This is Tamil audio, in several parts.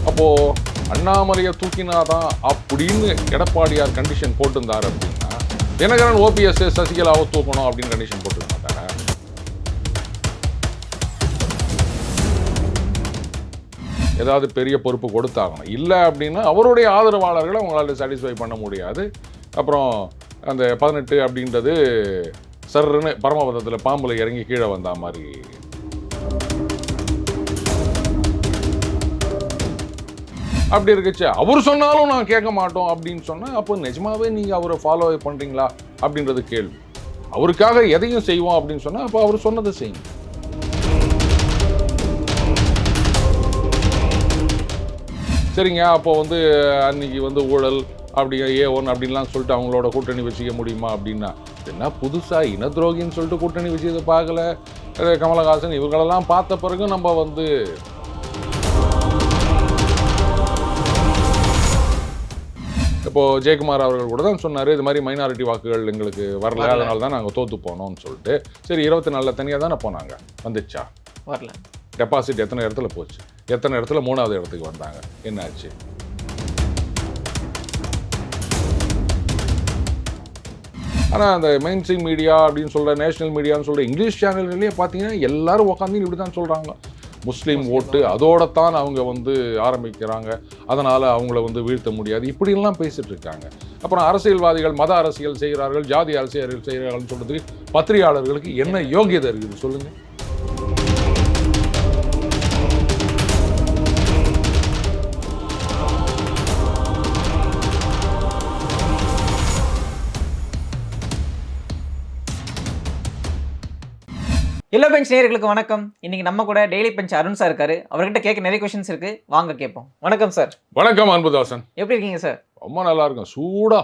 அப்போது அண்ணாமலையை தூக்கினாதான் அப்படின்னு எடப்பாடியார் கண்டிஷன் போட்டிருந்தார் அப்படின்னா தினகரன் ஓபிஎஸ் சசிகலாவை தூக்கணும் அப்படின்னு கண்டிஷன் போட்டுக்க மாட்டாங்க. ஏதாவது பெரிய பொறுப்பு கொடுத்தாகணும். இல்லை அப்படின்னா அவருடைய ஆதரவாளர்களை அவங்களால சாட்டிஸ்ஃபை பண்ண முடியாது. அப்புறம் அந்த 18 அப்படின்றது சர்ன்னு பரமபதத்தில் பாம்பில் இறங்கி கீழே வந்த மாதிரி. அப்படி இருக்குச்சு. அவர் சொன்னாலும் நான் கேட்க மாட்டோம் அப்படின்னு சொன்னால் அப்போ நிஜமாவே நீங்கள் அவரை ஃபாலோ பண்ணுறீங்களா அப்படின்றது கேள்வி. அவருக்காக எதையும் செய்வோம் அப்படின்னு சொன்னால் அப்போ அவர் சொன்னதை செய்யுங்க. சரிங்க, அப்போ வந்து அன்னைக்கு வந்து ஊழல் அப்படி A1 அப்படின்லாம் சொல்லிட்டு அவங்களோட கூட்டணி வச்சுக்க முடியுமா அப்படின்னா என்ன புதுசாக இன துரோகின்னு சொல்லிட்டு கூட்டணி வச்சதை பார்க்கல. கமலஹாசன் இவங்களெல்லாம் பார்த்த பிறகு நம்ம வந்து இப்போது ஜெயக்குமார் அவர்கள் கூட தான் சொன்னார், இது மாதிரி மைனாரிட்டி வாக்குகள் எங்களுக்கு வரல, அதனால தான் நாங்கள் தோற்று போனோம்னு சொல்லிட்டு. சரி, 24 தனியாக தானே போனாங்க, வந்துச்சா? வரல. டெபாசிட் எத்தனை இடத்துல போச்சு, எத்தனை இடத்துல 3வது இடத்துக்கு வந்தாங்க, என்னாச்சு? ஆனால் அந்த மெயின் ஸ்ட்ரீம் மீடியா அப்படின்னு சொல்கிற நேஷனல் மீடியான்னு சொல்கிற இங்கிலீஷ் சேனல்களே பார்த்தீங்கன்னா எல்லாரும் உட்காந்து இப்படி தான் சொல்கிறாங்க. முஸ்லீம் ஓட்டு அதோடத்தான் அவங்க வந்து ஆரம்பிக்கிறாங்க, அதனால் அவங்கள வந்து வீழ்த்த முடியாது, இப்படிலாம் பேசிகிட்டு இருக்காங்க. அப்புறம் அரசியல்வாதிகள் மத அரசியல் செய்கிறார்கள், ஜாதி அரசியல் செய்கிறார்கள்னு சொல்கிறதுக்கு பத்திரிகையாளர்களுக்கு என்ன யோகியதை இருக்குது சொல்லுங்கள்? எல்லோ பெஞ்ச் நேயர்களுக்கு வணக்கம். இன்னைக்கு நம்ம கூட டெய்லி பெஞ்ச் அருண் சார் இருக்காரு. அவர்கிட்ட கேட்க நிறைய கொஸ்டின்ஸ் இருக்கு, வாங்க கேட்போம். வணக்கம் சார். வணக்கம் அன்புதாசன். எப்படி இருக்கீங்க சார்? ரொம்ப நல்லா இருக்கும், சூடா.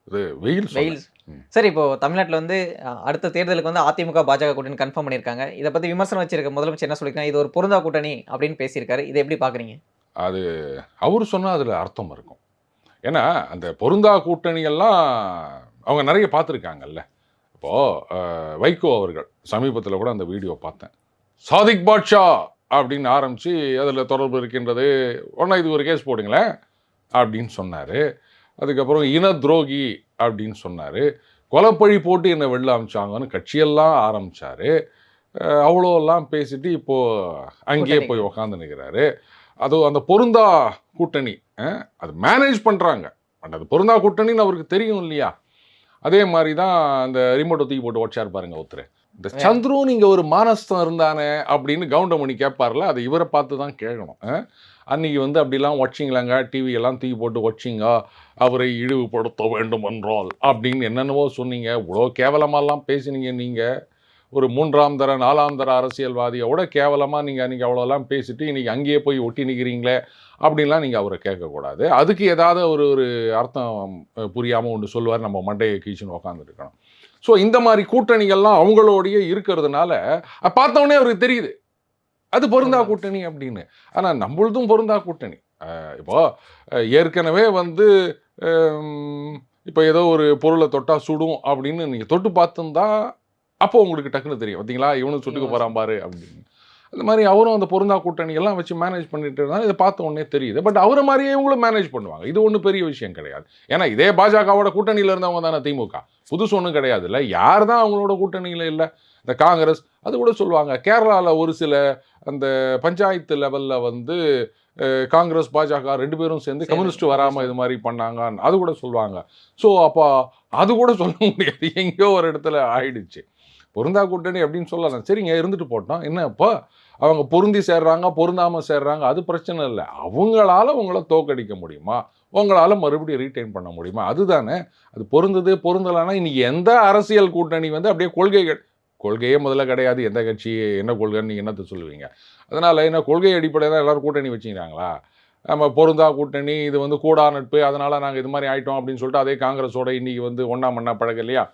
இது வெயில் சார். இப்போ தமிழ்நாட்டில் வந்து அடுத்த தேர்தலுக்கு வந்து அதிமுக பாஜக கூட்டணி கன்ஃபார்ம் பண்ணியிருக்காங்க. இதை பற்றி விமர்சனம் வச்சிருக்க முதலமைச்சர் என்ன சொல்லியிருக்காங்க, இது ஒரு பொருந்தா கூட்டணி அப்படின்னு பேசியிருக்காரு. இதை எப்படி பார்க்குறீங்க? அது அவர் சொன்னால் அதில் அர்த்தம் இருக்கும். ஏன்னா அந்த பொருந்தா கூட்டணியெல்லாம் அவங்க நிறைய பார்த்துருக்காங்கல்ல. இப்போது வைகோ அவர்கள் சமீபத்தில் கூட அந்த வீடியோ பார்த்தேன். சாதிக் பாட்ஷா அப்படின்னு ஆரம்பித்து அதில் தொடர்பு இருக்கின்றது, ஒன்றா இது ஒரு கேஸ் போடுங்களேன் அப்படின்னு சொன்னார். அதுக்கப்புறம் இன துரோகி அப்படின்னு சொன்னார். கொலைப்பழி போட்டு என்னை வெளில அமைச்சாங்கன்னு கட்சியெல்லாம் ஆரம்பித்தார். அவ்வளோலாம் பேசிட்டு இப்போது அங்கேயே போய் உக்காந்து நிற்கிறாரு. அதுவும் அந்த பொருந்தா கூட்டணி அது மேனேஜ் பண்ணுறாங்க. பட் அது பொருந்தா கூட்டணின்னு அவருக்கு தெரியும் இல்லையா? அதே மாதிரி தான் அந்த ரிமோட்டை தூக்கி போட்டு உடச்சார் பாருங்க ஒருத்தர். இந்த சந்துரு நீங்கள் ஒரு மானஸ்தம் இருந்தானே அப்படின்னு கவுண்டமணி கேட்பார்ல, அதை இவரை பார்த்து தான் கேட்கணும். அன்றைக்கி வந்து அப்படிலாம் ஒச்சிங்களாங்க, டிவியெல்லாம் தூக்கி போட்டு ஒச்சிங்க, அவரை இழிவுபடுத்த வேண்டும் என்றால் அப்படின்னு என்னென்னவோ சொன்னீங்க. இவ்வளோ கேவலமாலாம் பேசினீங்க. நீங்கள் ஒரு 3ஆம் தர 4ஆம் தர அரசியல்வாதியோட கேவலமாக நீங்கள் அன்றைக்கி அவ்வளோலாம் பேசிட்டு இன்றைக்கி அங்கேயே போய் ஒட்டி நிற்கிறீங்களே அப்படின்லாம் நீங்கள் அவரை கேட்கக்கூடாது. அதுக்கு ஏதாவது ஒரு அர்த்தம் புரியாமல் ஒன்று சொல்லுவார், நம்ம மண்டையை கீச்சுன்னு உக்காந்துருக்கணும். ஸோ இந்த மாதிரி கூட்டணிகள்லாம் அவங்களோடையே இருக்கிறதுனால பார்த்தோன்னே அவருக்கு தெரியுது அது பொருந்தா கூட்டணி அப்படின்னு. ஆனால் நம்மளதும் பொருந்தா கூட்டணி. இப்போது ஏற்கனவே வந்து இப்போ ஏதோ ஒரு பொருளை தொட்டால் சுடும் அப்படின்னு நீங்கள் தொட்டு பார்த்துருந்தா அப்போ உங்களுக்கு டக்குன்னு தெரியும், பார்த்தீங்களா இவனும் சுட்டுக்க போகிறான் பாரு அப்படின்னு. அந்த மாதிரி அவரும் அந்த பொருந்தா கூட்டணி எல்லாம் வச்சு மேனேஜ் பண்ணிட்டு இருந்தாலும் இதை பார்த்த உடனே தெரியுது. பட் அவரை மாதிரியே இவங்களும் மேனேஜ் பண்ணுவாங்க. இது ஒன்றும் பெரிய விஷயம் கிடையாது. ஏன்னா இதே பாஜகவோட கூட்டணியில் இருந்தவங்க தானே திமுக, புதுசு ஒன்றும் கிடையாது இல்லை. யார் தான் அவங்களோட கூட்டணியில் இல்லை? இந்த காங்கிரஸ் அது கூட சொல்லுவாங்க. கேரளாவில் ஒரு சில அந்த பஞ்சாயத்து லெவலில் வந்து காங்கிரஸ் பாஜக 2 பேரும் சேர்ந்து கம்யூனிஸ்ட் வராமல் இது மாதிரி பண்ணாங்க, அது கூட சொல்லுவாங்க. ஸோ அப்போ அது கூட சொல்ல முடியாது, எங்கேயோ ஒரு இடத்துல ஆயிடுச்சு. பொருந்தா கூட்டணி அப்படின்னு சொல்லலாம். சரிங்க, இருந்துட்டு போட்டோம். என்ன இப்போ அவங்க பொருந்தி சேர்றாங்க, பொருந்தாமல் சேர்றாங்க, அது பிரச்சனை இல்லை. அவங்களால உங்களை தோக்கடிக்க முடியுமா, உங்களால் மறுபடியும் ரீட்டைன் பண்ண முடியுமா, அதுதானே. அது பொருந்தது பொருந்தலைன்னா இன்றைக்கி எந்த அரசியல் கூட்டணி வந்து அப்படியே கொள்கையே முதல்ல கிடையாது. எந்த கட்சி என்ன கொள்கைன்னு நீங்கள் என்னத்தை சொல்லுவீங்க? அதனால் என்ன கொள்கை அடிப்படையில் தான் எல்லோரும் கூட்டணி வச்சுக்கிறாங்களா? நம்ம பொருந்தா கூட்டணி, இது வந்து கூடா நட்பு, அதனால் நாங்கள் இது மாதிரி ஆகிட்டோம் அப்படின்னு சொல்லிட்டு அதே காங்கிரஸோட இன்றைக்கி வந்து ஒன்றா மண்ணா பழக இல்லையா?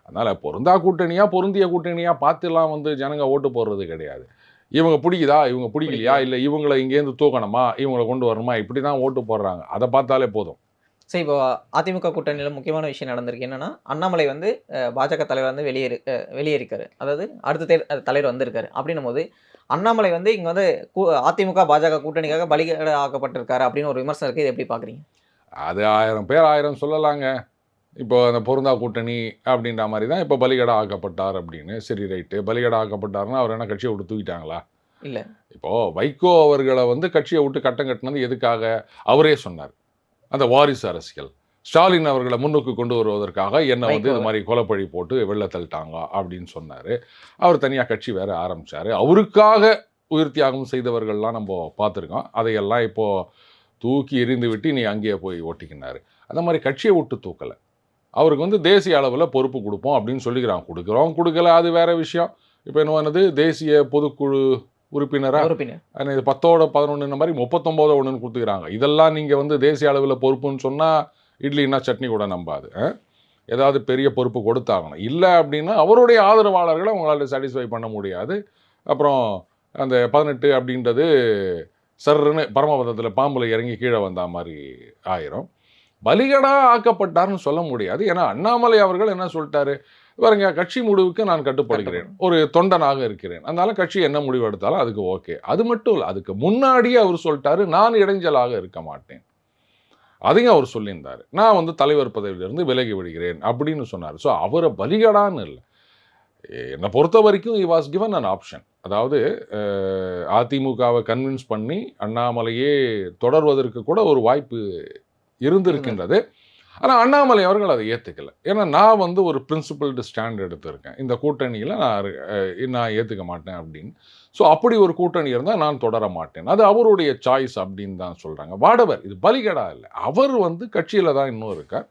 அதனால் பொருந்தா கூட்டணியாக பொருந்திய கூட்டணியாக பார்த்துலாம் வந்து ஜனங்க ஓட்டு போடுறது கிடையாது. இவங்க பிடிக்குதா, இவங்க பிடிக்கலையா, இல்லை இவங்களை இங்கேருந்து தூக்கணுமா, இவங்களை கொண்டு வரணுமா, இப்படி தான் ஓட்டு போடுறாங்க. அதை பார்த்தாலே போதும். சரி, இப்போ அதிமுக கூட்டணியில முக்கியமான விஷயம் நடந்திருக்கு. என்னன்னா, அண்ணாமலை வந்து பாஜக தலைவர் வந்து வெளியேறிக்காரு. அதாவது அடுத்த தலைவர் வந்திருக்காரு. அப்படின்னும்போது, அண்ணாமலை வந்து இங்க வந்து அதிமுக, பாஜக கூட்டணிக்காக பலிகடா ஆக்கப்பட்டிருக்காரு அப்படின்னு ஒரு விமர்சனம் இருக்கு. இத எப்படி பார்க்குறீங்க? அது 1000 பேர் 1000 சொல்லலாங்க. இப்போ அந்த பொருந்தா கூட்டணி அப்படின்ற மாரி தான் இப்போ பலிகடா ஆக்கப்பட்டார் அப்படின்னு. சரி ரைட்டு. பலிகடா ஆக்கப்பட்டார்ன்னா, அவர் என்ன கட்சிய விட்டு தூக்கிட்டாங்களா? இல்ல. இப்போ வைகோ அவர்கள வந்து கட்சிய விட்டு கட்டம் கட்டுனது எதுக்காக? அவரே சொன்னார். அந்த வாரிசு அரசியல். ஸ்டாலின் அவர்கள முன்னுக்கு கொண்டு வருவதற்காக என்ன வந்து இது வைகோவ. மாரி கொலைப்பழி போட்டு வெளில தள்ளிட்டாங்க அப்படின்னு சொன்னாரு. அவர் தனியா கட்சி வேற ஆரம்பிச்சாரு. அவருக்காக உயிர் தியாகம் செய்தவர்கள்லாம் நம்ப பார்த்துருக்கோம். அதையெல்லாம் இப்போ தூக்கி எறிந்துவிட்டு நீ அங்கேயே போய் ஒட்டிக்கினாரு. அந்த மாரி கட்சிய விட்டு தூக்கல. அவருக்கு வந்து தேசிய அளவுல பொறுப்பு குடுப்போம் அப்படின்னு சொல்லிக்கிறாங்க. குடுக்குறோம், குடுக்கல அது வேற விஷயம். இப்ப என்னது தேசிய பொதுக்குழு உறுப்பினரா? உறுப்பினர். இது 10ஓட 11 மாரி 39 ஒண்ணுன்னு குடுத்துக்கிறாங்க. இதெல்லாம் நீங்க வந்து தேசிய அளவுல பொறுப்புன்னு சொன்னா, இட்லின்னா சட்னி கூட நம்பாது. ஏதாவது பெரிய பொறுப்பு கொடுத்தாகணும். இல்ல அப்படின்னா, அவருடைய ஆதரவாளர்கள உங்களால சாட்டிஸ்ஃபை பண்ண முடியாது. அப்புறம் அந்த 18 அப்படின்றது சர்ருன்னு பரமபதத்தில பாம்புல இறங்கி கீழ வந்தா மாரி ஆயிரும். பலிகடா ஆக்கப்பட்டார்ன்னு சொல்ல முடியாது. ஏன்னா, அண்ணாமலை அவர்கள் என்ன சொல்ட்டாரு? பாருங்க கட்சி முடிவுக்கு நான் கட்டுப்படுகிறேன். ஒரு தொண்டனாக இருக்கிறேன். அதனால கட்சி என்ன முடிவு எடுத்தாலும் அதுக்கு ஓகே. அது மட்டும் இல்ல. அதுக்கு முன்னாடியே அவர் சொல்ட்டாரு, நான் இடைஞ்சலாக இருக்க மாட்டேன். அதையும் அவர் சொல்லியிருந்தாரு. நான் வந்து தலைவர் பதவியிலிருந்து விலகி விடுகிறேன் அப்படின்னு சொன்னாரு. ஸோ அவர பலிகடான்னு இல்ல. என்ன பொறுத்த வரைக்கும் he was given an option. அதாவது அதிமுகவ கன்வின்ஸ் பண்ணி அண்ணாமலையே தொடர்வதற்கு கூட ஒரு வாய்ப்பு இருந்திருக்கின்றது. ஆனா அண்ணாமலை அவர்கள் அதை ஏத்துக்கல. ஏன்னா நான் வந்து ஒரு பிரின்சிபல்டு ஸ்டாண்ட் எடுத்திருக்கேன். இந்த கூட்டணியில நான் ஏத்துக்க மாட்டேன் அப்படின்னு. ஸோ அப்படி ஒரு கூட்டணி இருந்தா நான் தொடர மாட்டேன். அது அவருடைய சாய்ஸ் அப்படின்னு தான் சொல்றாங்க. வாடவர் இது பலிகடா இல்ல. அவர் வந்து கட்சியில தான் இன்னும் இருக்கார்.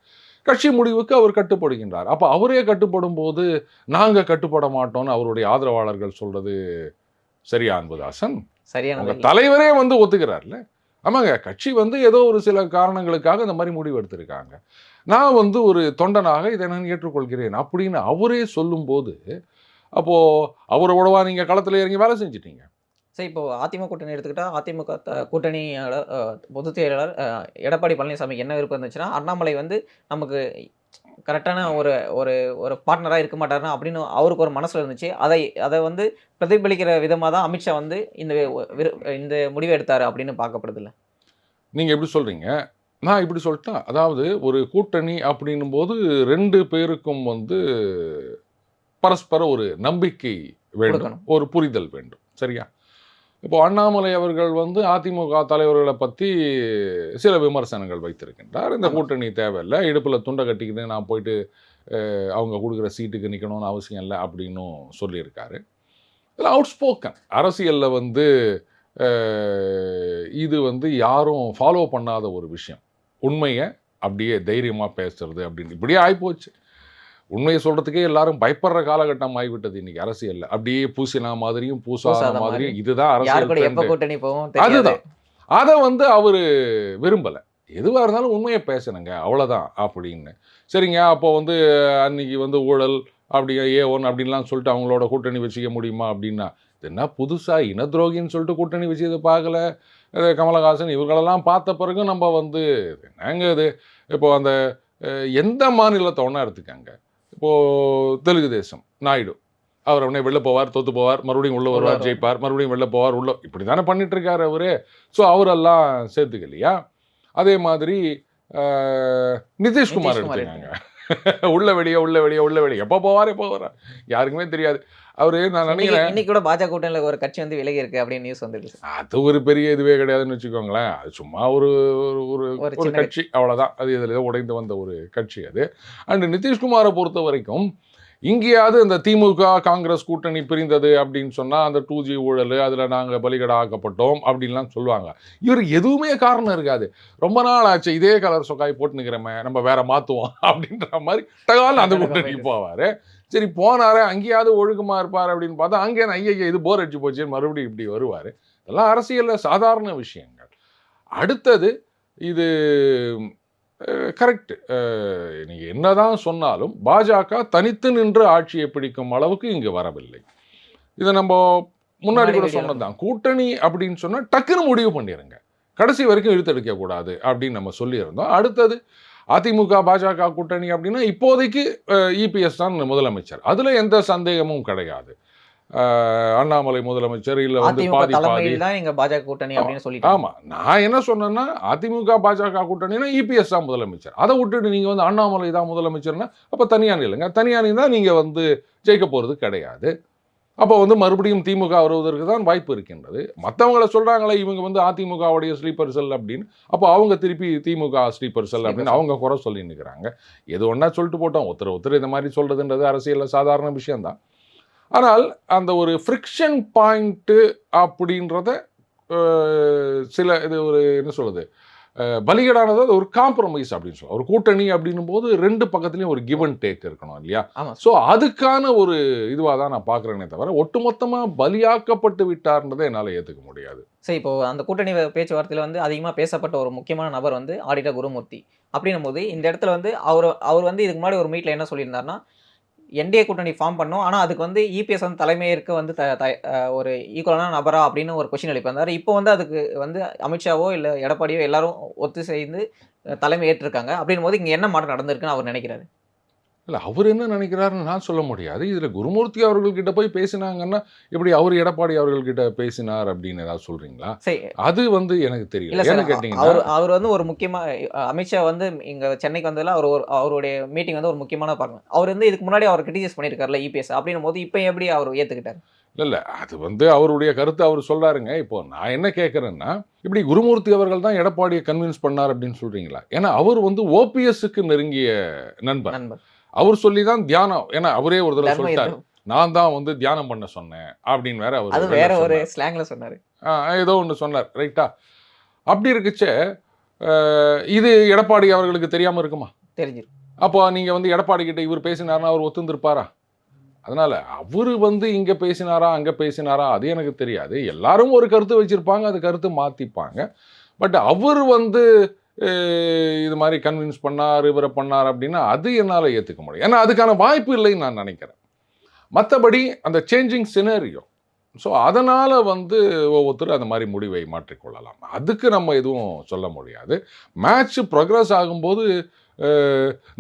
கட்சி முடிவுக்கு அவர் கட்டுப்படுகின்றார். அப்ப அவரே கட்டுப்படும்போது நாங்க கட்டுப்பட மாட்டோம்னு அவருடைய ஆதரவாளர்கள் சொல்றது சரியா அன்புதாசன்? சரியானது உங்க இல்ல. தலைவரே வந்து ஒத்துக்கிறார்ல. ஆமாங்க. கட்சி வந்து ஏதோ ஒரு சில காரணங்களுக்காக இந்த மாரி முடிவு எடுத்திருக்காங்க. நான் வந்து ஒரு தொண்டனாக இதை நான் ஏற்றுக்கொள்கிறேன் அப்படின்னு அவரே சொல்லும்போது, அப்போ அவரோடவா நீங்க களத்துல இறங்கி வேலை செஞ்சுட்டீங்க? சரி, இப்போ அதிமுக கூட்டணி எடுத்துக்கிட்டா, அதிமுக கூட்டணியாளர் பொதுச் செயலாளர் எடப்பாடி பழனிசாமிக்கு என்ன விருப்பம் இருந்துச்சுன்னா, அண்ணாமலை வந்து நமக்கு கரெக்டான ஒரு ஒரு ஒரு பார்ட்னரா இருக்க மாட்டாருன்னா அப்படின்னு அவருக்கு ஒரு மனசுல இருந்துச்சு. அத வந்து பிரதிபலிக்கிற விதமா தான் அமித்ஷா வந்து இந்த முடிவு எடுத்தாரு அப்படின்னு பார்க்கப்படுதுல்ல. நீங்க எப்படி சொல்றீங்க? நான் இப்படி சொல்லட்டா? அதாவது ஒரு கூட்டணி அப்படின்னும்போது 2 பேருக்கும் வந்து பரஸ்பர ஒரு நம்பிக்கை வேண்டும். குடுக்கணும். ஒரு புரிதல் வேண்டும். சரியா? இப்போ அண்ணாமலை அவர்கள் வந்து அதிமுக தலைவர்கள பத்தி சில விமர்சனங்கள் வைத்திருக்கின்றார். இந்த ஆமா. கூட்டணி தேவையில்ல. இடுப்புல துண்ட கட்டிக்கிட்டு நான் போயிட்டு அவங்க குடுக்குற சீட்டுக்கு நிக்கணும்னு அவசியம் இல்ல அப்படின்னும் சொல்லியிருக்காரு. இதெல்லாம் அவுட் ஸ்போக்கன். அரசியல்ல வந்து அ இது வந்து யாரும் ஃபாலோ பண்ணாத ஒரு விஷயம். உண்மைய அப்படியே தைரியமா பேசுறது அப்படின்னு. இப்படியே ஆயிப்போச்சு. உண்மைய சொல்றதுக்கே எல்லாரும் பயப்படுற காலகட்டம் ஆகிவிட்டது இன்னைக்கு அரசியல்ல. அப்படியே பூசினா மாதிரியும், பூசாத பூசாத மாரி. மாதிரியும் இதுதான் யார் அரசியல் கூட எப்ப ட்ரெண்ட். கூட்டணி போகும் தெரியாது. அதுதான். அத வந்து அவரு விரும்பல. எதுவா இருந்தாலும் உண்மைய பேசணுங்க. அவ்வளோதான் அப்படின்னு. சரிங்க, அப்போ வந்து அன்னைக்கு வந்து ஊழல் அப்படி A1 அப்படின்லாம் சொல்லிட்டு அவங்களோட கூட்டணி வச்சுக்க முடியுமா அப்படின்னா, இது என்ன புதுசா இன துரோகின்னு சொல்லிட்டு கூட்டணி வச்சத பார்க்கல. கமலஹாசன் இவங்களெல்லாம் பார்த்த பிறகு நம்ம வந்து என்னங்க இது? இப்போ அந்த எந்த மாநிலத்த வேணா எடுத்துக்கங்க. இப்போ தெலுங்கு தேசம், நாயுடு. அவர் உடனே வெளில போவார், தோத்து போவார், மறுபடியும் உள்ள வருவார், வருவாரு. ஜெயிப்பார், மறுபடியும் வெளில போவார், உள்ள இப்படி தானே பண்ணிட்டு இருக்காரு அவரு. ஸோ அவரெல்லாம் சேர்த்துக்கலையா? அதே மாதிரி அ நிதிஷ்குமார் நிதிஷ்குமார் எடுத்துக்கங்க. எடுத்துங்க. உள்ள வெளிய, உள்ள வெளிய, உள்ள வெளிய. எப்போ போவார், எப்போ வரார்? யாருக்குமே தெரியாது. அவரு நான் இன்னைக்கு நினைக்கிறேன், இன்னைக்கு கூட பாஜக கூட்டணியில ஒரு கட்சி வந்து விலகி இருக்கு அப்படின்னு நியூஸ் வந்துருக்கு சார். அது ஒரு பெரிய இதுவே கிடையாதுன்னு வச்சுக்கோங்களேன். அது சும்மா ஒரு ஒரு ஒரு ஒரு சின்ன கட்சி. கட்சி அவ்வளோதான். அது இதில உடைந்து வந்த ஒரு கட்சி அது. அண்ட் நிதிஷ்குமார பொறுத்தவரைக்கும், இங்கேயாவது இந்த திமுக, காங்கிரஸ் கூட்டணி பிரிந்தது அப்படின்னு சொன்னா, அந்த 2G ஊழலு, அதில நாங்க பலிகடா ஆக்கப்பட்டோம் அப்படின்லாம் சொல்லுவாங்க. இவரு எதுவுமே காரணம் இருக்காது. ரொம்ப நாள் ஆச்சு இதே கலர் சொக்காய் போட்டுன்னுக்கிறோமே, நம்ம வேற மாத்துவோம் அப்படின்ற மாரி டகால்னு அந்த கூட்டணிக்கு போவாரு. சரி போனாரு, அங்கேயாவது ஒழுக்கமா இருப்பாரு அப்படின்னு பார்த்தா, அங்கே ஐயய்ய இது போர் அடிச்சு போச்சேன்னு மறுபடியும் இப்படி வருவாரு. இதெல்லாம் அரசியல்ல சாதாரண விஷயங்கள். அடுத்தது இது கரெக்ட். நீங்க என்னதான் சொன்னாலும், பாஜக தனித்து நின்று ஆட்சியை பிடிக்கும் அளவுக்கு இங்கு வரவில்லை. இத நம்ப முன்னாடி கூட வீடியோல சொன்னது தான். கூட்டணி அப்படின்னு சொன்னா டக்குன்னு முடிவு பண்ணிருங்க. கடைசி வரைக்கும் இழுத்தடிக்கக் கூடாது அப்படின்னு நம்ம சொல்லியிருந்தோம். அடுத்தது அதிமுக பாஜக கூட்டணி அப்படின்னா இப்போதைக்கு இபிஎஸ் தான் முதலமைச்சர், அதுல எந்த சந்தேகமும் கிடையாது. அண்ணாமலை முதலமைச்சர் இல்ல வந்து அதிமுக பாதி பாதி. தலைமையில் தான் எங்க பாஜக கூட்டணி அப்படின்னு சொல்லிட்டாங்க. ஆமா, நான் என்ன சொன்னேன்னா அதிமுக பாஜக கூட்டணினா இபிஎஸ் தான் முதலமைச்சர், அதை விட்டுட்டு நீங்க வந்து அண்ணாமலை தான் முதலமைச்சர்னா அப்ப தனியா நில்லுங்க. தனியா நின்னா நீங்க வந்து ஜெயிக்க போறது கிடையாது. அப்போ வந்து மறுபடியும் திமுக வருவதற்கு தான் வாய்ப்பு இருக்கின்றது. மற்றவங்கள சொல்றாங்களே இவங்க வந்து அதிமுகவுடைய ஸ்லீப்பர் செல் அப்படின்னு, அப்போ அவங்க திருப்பி திமுக ஸ்லீப்பர் செல் அப்படின்னு அவங்க குறை சொல்லி நிற்கிறாங்க. எது ஒன்றா சொல்லிட்டு போட்டோம், ஒருத்தர் இந்த மாதிரி சொல்றதுன்றது அரசியலில் சாதாரண விஷயம்தான். ஆனால் அந்த ஒரு ஃப்ரிக்ஷன் பாயிண்ட்டு அப்படின்றத சில இது ஒரு என்ன சொல்றது, பலிகடானது அது ஒரு காம்ப்ரமைஸ் அப்படின்னு சொல்லுவோம். ஒரு கூட்டணி அப்படின்னும் போது ரெண்டு பக்கத்துலையும் ஒரு கிவ் அண்ட் டேக் இருக்கணும் இல்லையா? ஸோ அதுக்கான ஒரு இதுவாக தான் நான் பார்க்குறேனே தவிர ஒட்டுமொத்தமாக பலியாக்கப்பட்டு விட்டார்ன்றதை என்னால் ஏற்றுக்க முடியாது. சரி, இப்போ அந்த கூட்டணி பேச்சுவார்த்தையில் வந்து அதிகமாக பேசப்பட்ட ஒரு முக்கியமான நபர் வந்து ஆடிட்டர் குருமூர்த்தி. அப்படின்னும் போது இந்த இடத்துல வந்து அவர் வந்து இதுக்கு முன்னாடி ஒரு மீட்டில் என்ன சொல்லியிருந்தாருன்னா, என்டிஏ கூட்டணி ஃபார்ம் பண்ணோம். ஆனால் அதுக்கு வந்து இபிஎஸ் வந்து தலைமையேற்க வந்து ஒரு ஈக்குவலான நபரா அப்படின்னு ஒரு கொஸ்டின் எழுப்பியிருந்தார். இப்போ வந்து அதுக்கு வந்து அமித்ஷாவோ இல்லை எடப்பாடியோ எல்லாரும் ஒத்து சேர்ந்து தலைமை ஏற்றிருக்காங்க. அப்படின்னும் போது இங்கே என்ன மாற்றம் நடந்திருக்குன்னு அவர் நினைக்கிறாரு? இல்லை, அவர் என்ன நினைக்கிறாருன்னு நான் சொல்ல முடியாது. இதில் குருமூர்த்தி அவர்கள்கிட்ட போய் பேசினாங்கன்னா எப்படி அவர் எடப்பாடி அவர்கள்கிட்ட பேசினார் அப்படின்னு ஏதாவது சொல்றீங்களா? சரி, அது வந்து எனக்கு தெரியல. இல்ல ஏன்னு சார், கேட்டீங்கன்னா அவர் வந்து ஒரு அமித்ஷா வந்து இங்க சென்னைக்கு வந்ததுல அவருடைய மீட்டிங் வந்து ஒரு முக்கியமான பார்ட்னர். அவர் வந்து இதுக்கு முன்னாடி அவர் கிரிட்டிசைஸ் பண்ணியிருக்காருல்ல இபிஎஸ். அப்படின்னும் போது இப்போ எப்படி அவர் ஏத்துக்கிட்டாரு? இல்ல அது வந்து அவருடைய கருத்து அவர் சொல்றாருங்க. இப்போ நான் என்ன கேட்குறேன்னா, இப்படி குருமூர்த்தி அவர்கள் தான் எடப்பாடியை கன்வின்ஸ் பண்ணார் அப்படின்னு சொல்றீங்களா? ஏன்னா அவர் வந்து ஓபிஎஸ்க்கு நெருங்கிய நண்பர். அவர் சொல்லி தான் தியானம், ஏன்னா அவரே ஒரு தடவை சொல்லிட்டாரு, நான் தான் வந்து தியானம் பண்ண சொன்னேன் அப்படின்னு வேற அவர் வேற ஒரு ஸ்லாங்ல சொன்னாரு. ஏதோ ஒன்று சொன்னார், ரைட்டா? அப்படி இருக்குச்சே இது எடப்பாடி அவர்களுக்கு தெரியாம இருக்குமா? தெரிஞ்சிருக்கும். அப்போ நீங்க வந்து எடப்பாடி கிட்ட இவர் பேசினார்னா அவர் ஒத்துந்திருப்பாரா? அதனால அவரு வந்து இங்க பேசினாரா அங்க பேசினாரா அது எனக்கு தெரியாது. எல்லாரும் ஒரு கருத்து வச்சிருப்பாங்க, அது கருத்து மாத்திப்பாங்க. பட் அவர் வந்து இது மாதிரி கன்வின்ஸ் பண்ணார் இவரை பண்ணார் அப்படின்னா அது என்னால் ஏற்றுக்க முடியும். ஏன்னா அதுக்கான வாய்ப்பு இல்லைன்னு நான் நினைக்கிறேன். மற்றபடி அந்த சேஞ்சிங் சினரியோ, ஸோ அதனால் வந்து ஒவ்வொருத்தரும் அந்த மாதிரி முடிவை மாற்றிக்கொள்ளலாம். அதுக்கு நம்ம எதுவும் சொல்ல முடியாது. மேட்ச் ப்ரோக்ரஸ் ஆகும்போது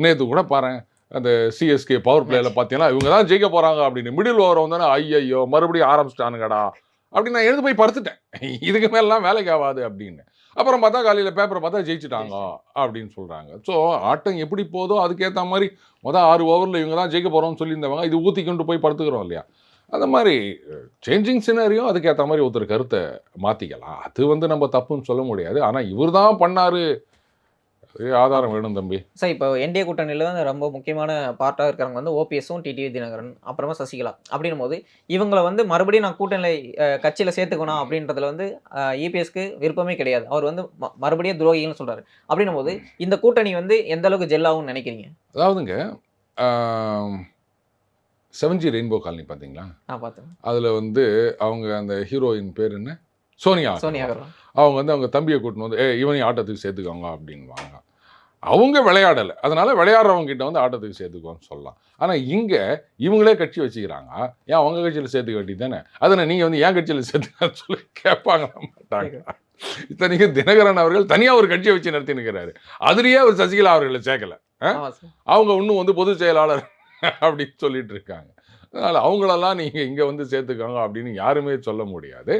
நேற்று கூட பாரு, அந்த சிஎஸ்கே பவர் பிளேயில் பார்த்தீங்கன்னா இவங்க தான் ஜெயிக்க போகிறாங்க அப்படின்னு மிடில் ஓவர் வந்தோன்னா ஐயோ மறுபடியும் ஆரம்பிச்சிட்டானுங்கடா அப்படின்னு நான் எழுந்து போய் படுத்துட்டேன். இதுக்கு மேலாம் வேலைக்கு ஆகாது அப்படின்னு. அப்புறம் பார்த்தா காலையில் பேப்பரை பார்த்தா ஜெயிச்சிட்டாங்க அப்படின்னு சொல்கிறாங்க. ஸோ ஆட்டம் எப்படி போதோ அதுக்கேற்ற மாதிரி 6 ஓவரில் இவங்க தான் ஜெயிக்க போகிறோம்னு சொல்லியிருந்தவங்க இது ஊற்றி கொண்டு போய் படுத்துக்கிறோம் இல்லையா? அந்த மாதிரி சேஞ்சிங் சினரியும் அதுக்கேற்ற மாதிரி ஒருத்தர் கருத்தை மாற்றிக்கலாம். அது வந்து நம்ம தப்புன்னு சொல்ல முடியாது. ஆனால் இவர் தான் பண்ணார், ஆதாரம் வேணும் தம்பி. சார், இப்போ என்டிஏ கூட்டணியில் வந்து ரொம்ப முக்கியமான பார்ட்டாக இருக்கிறவங்க வந்து ஓபிஎஸும் டிடிவி தினகரன் அப்புறமா சசிகலா. அப்படின்னும் போது இவங்களை வந்து மறுபடியும் நான் கூட்டணியில் கட்சியில் சேர்த்துக்கணும் அப்படின்றதுல வந்து இபிஎஸ்க்கு விருப்பமே கிடையாது. அவர் வந்து மறுபடியும் துரோகிகள்னு சொல்கிறாரு. அப்படின்னும் போது இந்த கூட்டணி வந்து எந்த அளவுக்கு ஜெல்லாகும்னு நினைக்கிறீங்க? அதாவதுங்க 7G ரெயின்போ காலனி பார்த்தீங்களா? நான் பார்த்தேன். அதில் வந்து அவங்க அந்த ஹீரோயின் பேர் என்ன, சோனியா. அவங்க வந்து அவங்க தம்பியை கூட்டின்னு வந்து இவனையும் ஆட்டத்துக்கு சேர்த்துக்கோங்க அப்படின்வாங்க. அவங்க விளையாடலை, அதனால விளையாடுறவங்க கிட்ட வந்து ஆட்டத்துக்கு சேர்த்துக்கோன்னு சொல்லலாம். ஆனால் இங்கே இவங்களே கட்சி வச்சுக்கிறாங்க, ஏன் அவங்க கட்சியில் சேர்த்துக்க வேண்டியது தானே, அதனை நீங்கள் வந்து ஏன் கட்சியில் சேர்த்துக்கன்னு சொல்லி கேட்பாங்க மாட்டாங்க. இத்தனைக்கு தினகரன் அவர்கள் தனியாக ஒரு கட்சியை வச்சு நடத்தினுக்கிறாரு, அதுலேயே அவர் சசிகலா அவர்களை சேர்க்கலை. அவங்க இன்னும் வந்து பொதுச் செயலாளர் அப்படின்னு சொல்லிட்டு இருக்காங்க. அதனால் அவங்களெல்லாம் நீங்கள் இங்கே வந்து சேர்த்துக்கோங்க அப்படின்னு யாருமே சொல்ல முடியாது.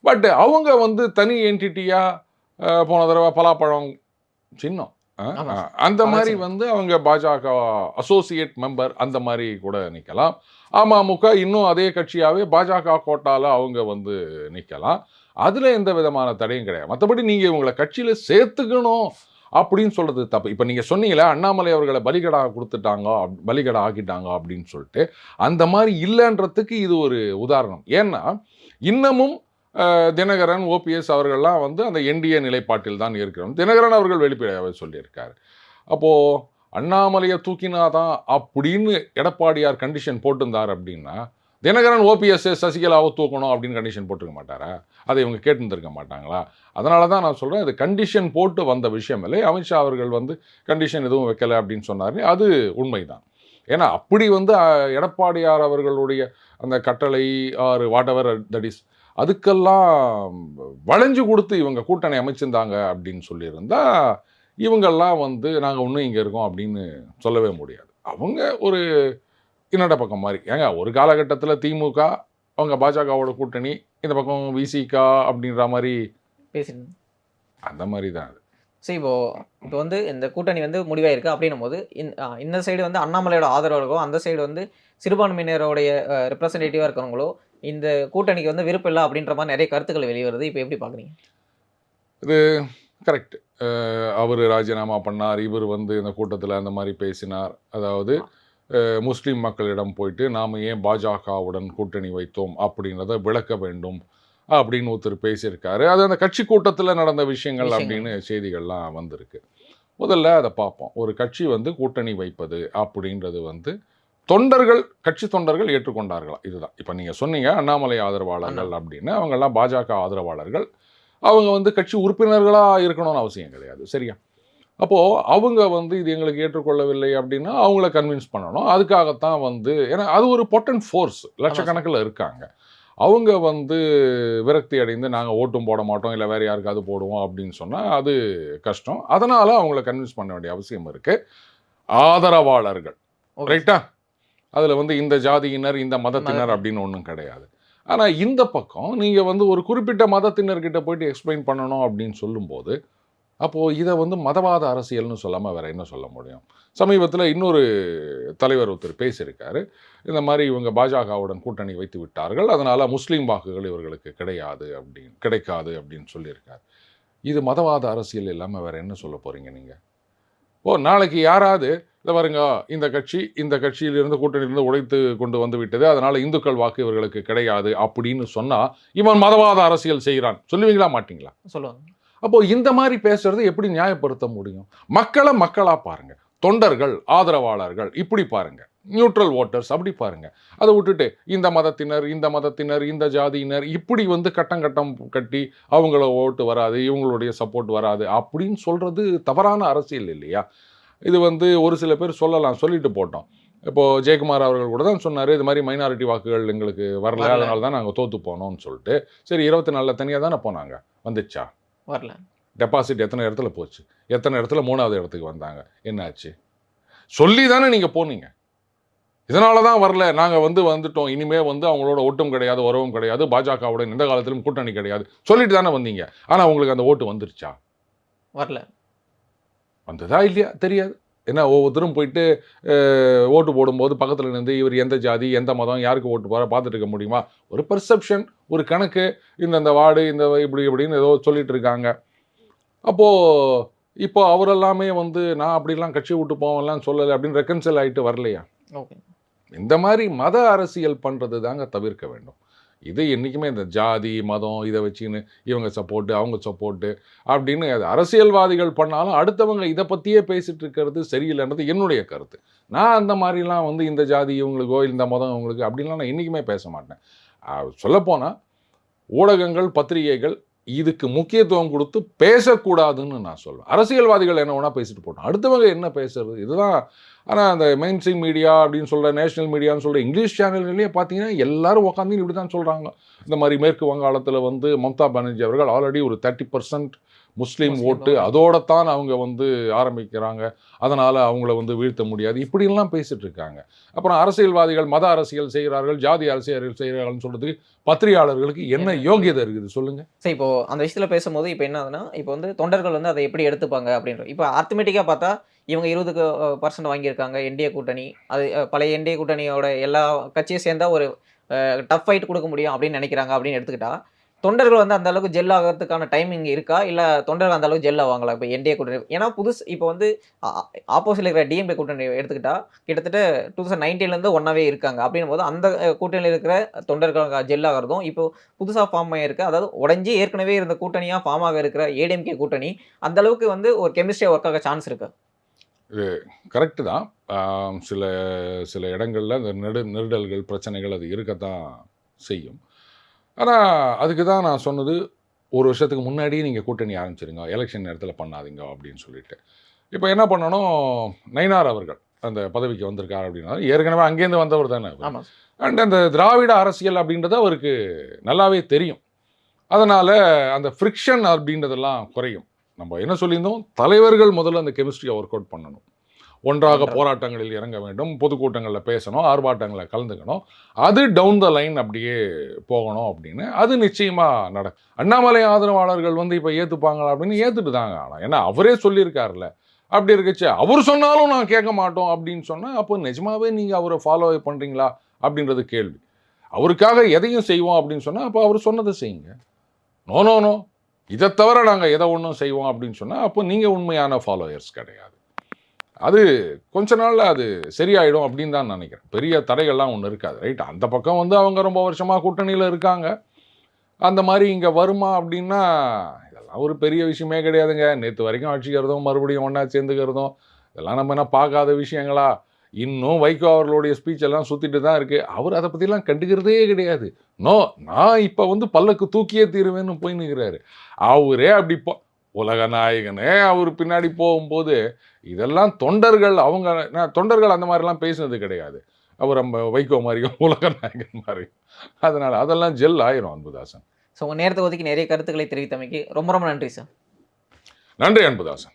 பட் அவங்க வந்து தனி என்டிட்டியாக போன தடவை பலாப்பழம் சின்னம் அந்த மாதிரி வந்து அவங்க பாஜக அசோசியேட் மெம்பர் அந்த மாதிரி கூட நிற்கலாம். அமமுக இன்னும் அதே கட்சியாகவே பாஜக கோட்டால அவங்க வந்து நிற்கலாம். அதில் எந்த விதமான தடையும் கிடையாது. மற்றபடி நீங்கள் இவங்களை கட்சியில் சேர்த்துக்கணும் அப்படின்னு சொல்கிறது தப்பு. இப்போ நீங்கள் சொன்னீங்களே அண்ணாமலை அவர்களை பலிகடா ஆக்கிட்டாங்க அப்படின்னு சொல்லிட்டு, அந்த மாதிரி இல்லைன்றதுக்கு இது ஒரு உதாரணம். ஏன்னா இன்னமும் தினகரன் ஓபிஎஸ் அவர்கள்லாம் வந்து அந்த என்டிஏ நிலைப்பாட்டில் தான் இருக்கிறோம். தினகரன் அவர்கள் வெளிப்படையாகவே சொல்லியிருக்காரு. அப்போது அண்ணாமலையை தூக்கினாதான் அப்படின்னு எடப்பாடியார் கண்டிஷன் போட்டிருந்தார் அப்படின்னா தினகரன் ஓபிஎஸ் சசிகலாவை தூக்கணும் அப்படின்னு கண்டிஷன் போட்டிருக்க மாட்டாரா? அதை இவங்க கேட்டுருக்க மாட்டாங்களா? அதனால தான் நான் சொல்கிறேன், இது கண்டிஷன் போட்டு வந்த விஷயம் இல்லை. அமித்ஷா அவர்கள் வந்து கண்டிஷன் எதுவும் வைக்கலை அப்படின்னு சொன்னார், அது உண்மைதான். ஏன்னா அப்படி வந்து எடப்பாடியார் அவர்களுடைய அந்த கட்டளை or whatever that is அதுக்கெல்லாம் வளைஞ்சு கொடுத்து இவங்க கூட்டணி அமைச்சிருந்தாங்க அப்படின்னு சொல்லியிருந்தா இவங்கெல்லாம் வந்து நாங்கள் இன்னும் இங்கே இருக்கோம் அப்படின்னு சொல்லவே முடியாது. அவங்க ஒரு இன்னொரு பக்கம் மாதிரி ஏங்க ஒரு காலகட்டத்தில் திமுக அவங்க பாஜகவோட கூட்டணி, இந்த பக்கம் விசிக அப்படின்ற மாதிரி பேசிட்டு அந்த மாதிரி தான் அது. சரி இப்போ வந்து இந்த கூட்டணி வந்து முடிவாயிருக்கு அப்படின்னும் போது இந்த சைடு வந்து அண்ணாமலையோட ஆதரவாளர்களோ அந்த சைடு வந்து சிறுபான்மையினருடைய ரெப்ரசன்டேட்டிவாக இருக்கிறவங்களோ இந்த கூட்டணிக்கு வந்து விருப்பம் இல்லை அப்படின்ற மாதிரி நிறைய கருத்துக்கள் வெளிவருது. இப்போ எப்படி பார்க்குறீங்க? இது கரெக்ட். அவர் ராஜினாமா பண்ணார், இவர் வந்து இந்த கூட்டத்தில் அந்த மாதிரி பேசினார். அதாவது முஸ்லீம் மக்களிடம் போயிட்டு நாம் ஏன் பாஜகவுடன் கூட்டணி வைத்தோம் அப்படின்றத விளக்க வேண்டும் அப்படின்னு ஒருத்தர் பேசியிருக்காரு. அது அந்த கட்சி கூட்டத்தில் நடந்த விஷயங்கள் அப்படின்னு செய்திகள்லாம் வந்திருக்கு. முதல்ல அதை பார்ப்போம். ஒரு கட்சி வந்து கூட்டணி வைப்பது அப்படின்றது வந்து கட்சி தொண்டர்கள் ஏற்றுக்கொண்டார்களா? இதுதான். இப்போ நீங்கள் சொன்னீங்க அண்ணாமலை ஆதரவாளர்கள் அப்படின்னு, அவங்கெல்லாம் பாஜக ஆதரவாளர்கள். அவங்க வந்து கட்சி உறுப்பினர்களாக இருக்கணும்னு அவசியம் கிடையாது. சரியா? அப்போது அவங்க வந்து இது எங்களுக்கு ஏற்றுக்கொள்ளவில்லை அப்படின்னா அவங்கள கன்வின்ஸ் பண்ணணும். அதுக்காகத்தான் வந்து ஏன்னா அது ஒரு பொட்டன்ட் ஃபோர்ஸ் லட்சக்கணக்கில் இருக்காங்க. அவங்க வந்து விரக்தி அடைந்து நாங்கள் ஓட்டும் போட மாட்டோம், இல்லை வேறு யாருக்காவது போடுவோம் அப்படின்னு சொன்னால் அது கஷ்டம். அதனால் அவங்கள கன்வின்ஸ் பண்ண வேண்டிய அவசியம் இருக்குது. ஆதரவாளர்கள் ரைட்டா? அதில் வந்து இந்த ஜாதியினர் இந்த மதத்தினர் அப்படின்னு ஒன்றும் கிடையாது. ஆனால் இந்த பக்கம் நீங்கள் வந்து ஒரு குறிப்பிட்ட மதத்தினர்கிட்ட போயிட்டு எக்ஸ்பிளைன் பண்ணணும் அப்படின்னு சொல்லும்போது அப்போது இதை வந்து மதவாத அரசியல்னு சொல்லாமல் வேறு என்ன சொல்ல முடியும்? சமீபத்தில் இன்னொரு தலைவர் ஒருத்தர் பேசியிருக்காரு. இந்த மாதிரி இவங்க பாஜகவுடன் கூட்டணி வைத்து விட்டார்கள், அதனால் முஸ்லீம் வாக்குகள் இவர்களுக்கு கிடைக்காது அப்படின்னு சொல்லியிருக்காரு. இது மதவாத அரசியல் இல்லாமல் வேறு என்ன சொல்ல போகிறீங்க நீங்கள்? நாளைக்கு யாராவது இல்லை பாருங்க இந்த கட்சியிலிருந்து கூட்டணியிலிருந்து உடைத்து கொண்டு வந்து விட்டது, அதனால் இந்துக்கள் வாக்கு இவர்களுக்கு கிடையாது அப்படின்னு சொன்னால் இவன் மதவாத அரசியல் செய்கிறான் சொல்லுவீங்களா மாட்டீங்களா? சொல்லுவாங்க. அப்போது இந்த மாதிரி பேசுறது எப்படி நியாயப்படுத்த முடியும்? மக்களை மக்களாக பாருங்கள், தொண்டர்கள் ஆதரவாளர்கள் இப்படி பாருங்கள், நியூட்ரல் ஓட்டர்ஸ் அப்படி பாருங்கள். அதை விட்டுட்டு இந்த மதத்தினர் இந்த ஜாதியினர் இப்படி வந்து கட்டம் கட்டி அவங்கள ஓட்டு வராது, இவங்களுடைய சப்போர்ட் வராது அப்படின்னு சொல்கிறது தவறான அரசியல் இல்லையா? இது வந்து ஒரு சில பேர் சொல்லிட்டு போட்டோம். இப்போது ஜெயக்குமார் அவர்கள் கூட தான் சொன்னார், இது மாதிரி மைனாரிட்டி வாக்குகள் எங்களுக்கு வரல, அதனால தான் நாங்கள் தோற்று போனோம்னு சொல்லிட்டு. சரி 24 தனியாக தானே போனாங்க, வந்துச்சா? வரல. டெபாசிட் எத்தனை இடத்துல போச்சு, எத்தனை இடத்துல 3வது இடத்துக்கு வந்தாங்க, என்னாச்சு? சொல்லி தானே நீங்கள் போனீங்க. இதனால தான் வரல, நாங்கள் வந்துட்டோம், இனிமேல் வந்து அவங்களோட ஓட்டும் கிடையாது, உறவும் கிடையாது, பாஜகவுடன் எந்த காலத்திலும் கூட்டணி கிடையாது சொல்லிட்டு தானே வந்தீங்க. ஆனால் உங்களுக்கு அந்த ஓட்டு வந்துருச்சா? வரல. வந்ததா இல்லையா தெரியாது. ஏன்னா ஒவ்வொருத்தரும் போயிட்டு ஓட்டு போடும்போது பக்கத்தில் நின்று இவர் எந்த ஜாதி எந்த மதம் யாருக்கு ஓட்டு போகிற பார்த்துட்டு இருக்க முடியுமா? ஒரு பெர்செப்ஷன், ஒரு கணக்கு, இந்த வார்டு இந்த இப்படின்னு ஏதோ சொல்லிட்டு இருக்காங்க. அப்போது இப்போ அவரெல்லாமே வந்து நான் அப்படிலாம் கட்சி விட்டு போவேன்லாம் சொல்லலை அப்படின்னு ரெக்கன்சல் ஆகிட்டு வரலையா? ஓகே. இந்த மாதிரி மத அரசியல் பண்ணுறது தாங்க தவிர்க்க வேண்டும். இது என்றைக்குமே இந்த ஜாதி மதம் இதை வச்சுன்னு இவங்க சப்போர்ட்டு அவங்க சப்போர்ட்டு அப்படின்னு அது அரசியல்வாதிகள் பண்ணாலும் அடுத்தவங்க இதை பற்றியே பேசிகிட்டு இருக்கிறது சரியில்லைன்றது என்னுடைய கருத்து. நான் அந்த மாதிரிலாம் வந்து இந்த ஜாதி இவங்களுக்கோ இந்த மதம் இவங்களுக்கு அப்படின்லாம் நான் என்றைக்குமே பேச மாட்டேன். சொல்லப்போனால் ஊடகங்கள் பத்திரிகைகள் இதுக்கு முக்கியத்துவம் கொடுத்து பேசக்கூடாதுன்னு நான் சொல்லுவேன். அரசியல்வாதிகள் என்ன வேணால் பேசிட்டு போட்டோம், அடுத்தவங்க என்ன பேசுறது இதுதான். ஆனால் அந்த மெயின் ஸ்ட்ரீம் மீடியா அப்படின்னு சொல்கிற நேஷனல் மீடியான்னு சொல்கிற இங்கிலீஷ் சேனல்கள்லேயே பார்த்தீங்கன்னா எல்லாரும் உட்காந்து இப்படி தான் சொல்கிறாங்க. இந்த மாதிரி மேற்கு வங்காளத்தில் வந்து மம்தா பானர்ஜி அவர்கள் ஆல்ரெடி ஒரு 30% முஸ்லீம் ஓட்டு அதோடத்தான் அவங்க வந்து ஆரம்பிக்கிறாங்க, அதனால் அவங்கள வந்து வீழ்த்த முடியாது இப்படிலாம் பேசிகிட்டு இருக்காங்க. அப்புறம் அரசியல்வாதிகள் மத அரசியல் செய்கிறார்கள், ஜாதி அரசியல் செய்கிறார்கள்னு சொல்கிறதுக்கு பத்திரிகையாளர்களுக்கு என்ன யோகியதை இருக்குது சொல்லுங்கள்? சரி, இப்போ அந்த விஷயத்தில் பேசும்போது இப்போ என்ன ஆகுதுன்னா, இப்போ வந்து தொண்டர்கள் வந்து அதை எப்படி எடுத்துப்பாங்க அப்படின்ற இப்போ ஆர்த்தமெட்டிக்காக பார்த்தா இவங்க 20% வாங்கியிருக்காங்க என்டிஏ கூட்டணி. அது பழைய என்டிஏ கூட்டணியோட எல்லா கட்சியும் சேர்ந்தா ஒரு டஃப் ஃபைட் கொடுக்க முடியும் அப்படின்னு நினைக்கிறாங்க அப்படின்னு எடுத்துக்கிட்டா, தொண்டர்கள் வந்து அந்த அளவுக்கு ஜெல் ஆகிறதுக்கான டைமிங் இருக்கா? இல்லை தொண்டர்கள் அந்த அளவுக்கு ஜெல் ஆவாங்களா இப்போ என்டிஏ கூட்டணி? ஏன்னா இப்போ வந்து ஆப்போசிட்டில் இருக்கிற டிஎம்கே கூட்டணி எடுத்துக்கிட்டா கிட்டத்தட்ட 2019 ஒன்றாவே இருக்காங்க. அப்படின்னும் போது அந்த கூட்டணியில் இருக்கிற தொண்டர்கள் ஜெல் ஆகிறதும் இப்போ புதுசாக ஃபார்ம் ஆகிருக்கு, அதாவது உடஞ்சி ஏற்கனவே இருந்த கூட்டணியாக ஃபார்ம் ஆக இருக்கிற ஏடிஎம்கே கூட்டணி அந்த அளவுக்கு வந்து ஒரு கெமிஸ்ட்ரியாக ஒர்க் ஆக சான்ஸ் இருக்கு. இது கரெக்டு தான். சில சில இடங்களில் அந்த நெருடல்கள் பிரச்சனைகள் அது இருக்கத்தான் செய்யும். ஆனால் அதுக்கு தான் நான் சொன்னது, ஒரு வருஷத்துக்கு முன்னாடியே நீங்கள் கூட்டணி ஆரம்பிச்சிருங்க, எலெக்ஷன் நேரத்தில் பண்ணாதீங்க அப்படின்னு சொல்லிட்டு. இப்போ என்ன பண்ணணும், நயினார் அவர்கள் அந்த பதவிக்கு வந்திருக்கார் அப்படின்னா ஏற்கனவே அங்கேருந்து வந்தவர் தானே. அண்ட் அந்த திராவிட அரசியல் அப்படின்றது அவருக்கு நல்லாவே தெரியும். அதனால் அந்த ஃப்ரிக்ஷன் அப்படின்றதெல்லாம் குறையும். நம்ம என்ன சொல்லியிருந்தோம், தலைவர்கள் முதல்ல அந்த கெமிஸ்ட்ரியை ஒர்க் அவுட் பண்ணணும். ஒன்றாக ஒன்றா. போராட்டங்களில் இறங்க வேண்டும், பொதுக்கூட்டங்களில் பேசணும், ஆர்ப்பாட்டங்களில் கலந்துக்கணும். அது டவுன் த லைன் அப்படியே போகணும் அப்படின்னு. அது நிச்சயமா நடக்கும். அண்ணாமலை ஆதரவாளர்கள் வந்து இப்ப ஏத்துப்பாங்களா அப்படின்னு ஏத்துட்டு தாங்க ஆகணும். ஏன்னா அவரே சொல்லியிருக்காருல்ல. அப்படி இருக்கச்சு, அவர் சொன்னாலும் நான் கேட்க மாட்டோம் அப்படின்னு சொன்னா, அப்போ நிஜமாவே நீங்க அவரை ஃபாலோ பண்றீங்களா அப்படின்றது கேள்வி. அவருக்காக எதையும் செய்வோம் அப்படின்னு சொன்னா, அப்போ அவர் சொன்னதை செய்யுங்க. நோ நோ நோ, இதை தவிர நாங்க எதை ஒன்றும் செய்வோம் அப்படின்னு சொன்னா, அப்போ நீங்க உண்மையான ஃபாலோயர்ஸ் கிடையாது. அது கொஞ்ச நாள்ல அது சரியாயிடும் அப்படின்னு தான் நினைக்கிறேன். பெரிய தடைகள்லாம் ஒன்றும் இருக்காது. ரைட், அந்த பக்கம் வந்து அவங்க ரொம்ப வருஷமா கூட்டணியில் இருக்காங்க. அந்த மாதிரி இங்கே வருமா அப்படின்னா, இதெல்லாம் ஒரு பெரிய விஷயமே கிடையாதுங்க. நேற்று வரைக்கும் அடிச்சுக்கிறதும் மறுபடியும் ஒன்றா சேர்ந்துக்கிறதும் இதெல்லாம் நம்ம என்ன பார்க்காத விஷயங்களா? இன்னும் வைகோ அவர்களுடைய ஸ்பீச் எல்லாம் சுற்றிட்டு தான் இருக்கு. அவர் அதை பற்றிலாம் கண்டுக்கிறதே கிடையாது. நோ, நான் இப்போ வந்து பல்லக்கு தூக்கியே தீருவேன்னு போய் நிற்கிறாரு. அவரே அப்படி உலக நாயகனே அவர் பின்னாடி போகும்போது இதெல்லாம் தொண்டர்கள் தொண்டர்கள் அந்த மாதிரிலாம் பேசுனது கிடையாது. அவர் நம்ம வைகோ மாதிரியும் உலக நாயகன் மாதிரியும். அதனால அதெல்லாம் ஜெல் ஆயிரும் அன்புதாசன். ஸோ உங்கள் நேரத்தை ஒதுக்கி நிறைய கருத்துக்களை தெரிவித்தமைக்கு ரொம்ப ரொம்ப நன்றி சார். நன்றி அன்புதாசன்.